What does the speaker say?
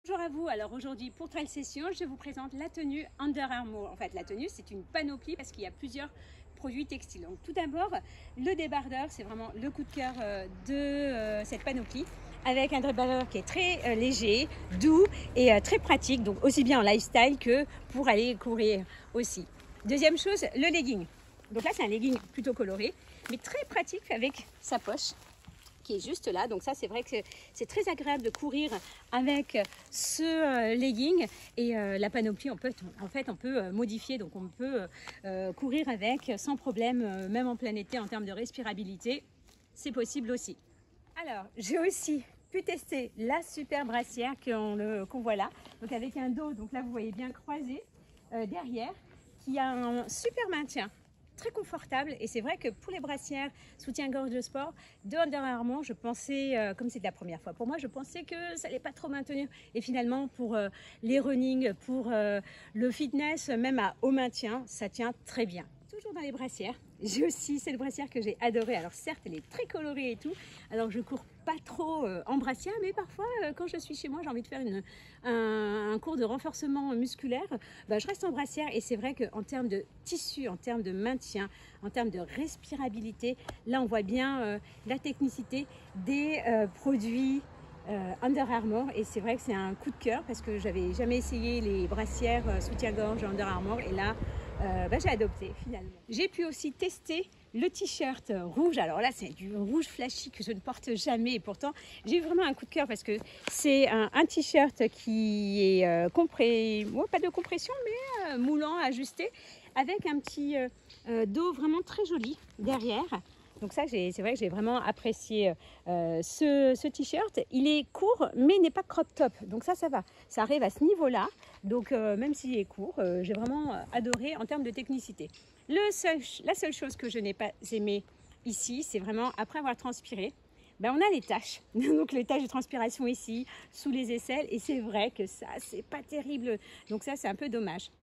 Bonjour à vous, alors aujourd'hui pour Trail Session, je vous présente la tenue Under Armour. En fait la tenue c'est une panoplie parce qu'il y a plusieurs produits textiles. Donc tout d'abord le débardeur, c'est vraiment le coup de cœur de cette panoplie avec un débardeur qui est très léger, doux et très pratique, donc aussi bien en lifestyle que pour aller courir aussi. Deuxième chose, le legging. Donc là c'est un legging plutôt coloré mais très pratique avec sa poche qui est juste là, donc ça c'est vrai que c'est très agréable de courir avec ce legging et la panoplie on peut modifier, donc on peut courir avec sans problème, même en plein été en termes de respirabilité, c'est possible aussi. Alors j'ai aussi pu tester la super brassière qu'on voit là, donc avec un dos, donc là vous voyez bien croisé derrière, qui a un super maintien, très confortable, et c'est vrai que pour les brassières soutien-gorge de sport de Under Armour, je pensais, comme c'est la première fois pour moi, je pensais que ça n'allait pas trop maintenir, et finalement pour les running, pour le fitness, même à haut maintien, ça tient très bien. Toujours dans les brassières, j'ai aussi cette brassière que j'ai adorée. Alors certes elle est très colorée et tout, alors je cours pas trop en brassière, mais parfois quand je suis chez moi, j'ai envie de faire un cours de renforcement musculaire, je reste en brassière, et c'est vrai qu'en termes de tissu, en termes de maintien, en termes de respirabilité, là on voit bien la technicité des produits Under Armour, et c'est vrai que c'est un coup de cœur parce que j'avais jamais essayé les brassières soutien-gorge Under Armour, et là j'ai adopté finalement. J'ai pu aussi tester le t-shirt rouge. Alors là c'est du rouge flashy que je ne porte jamais, et pourtant j'ai eu vraiment un coup de cœur parce que c'est un t-shirt qui est pas de compression mais moulant, ajusté, avec un petit dos vraiment très joli derrière. Donc ça, c'est vrai que j'ai vraiment apprécié ce t-shirt. Il est court, mais n'est pas crop top. Donc ça va. Ça arrive à ce niveau-là. Donc même s'il est court, j'ai vraiment adoré en termes de technicité. La seule chose que je n'ai pas aimé ici, c'est vraiment après avoir transpiré, on a les taches. Donc les taches de transpiration ici, sous les aisselles. Et c'est vrai que ça, c'est pas terrible. Donc ça, c'est un peu dommage.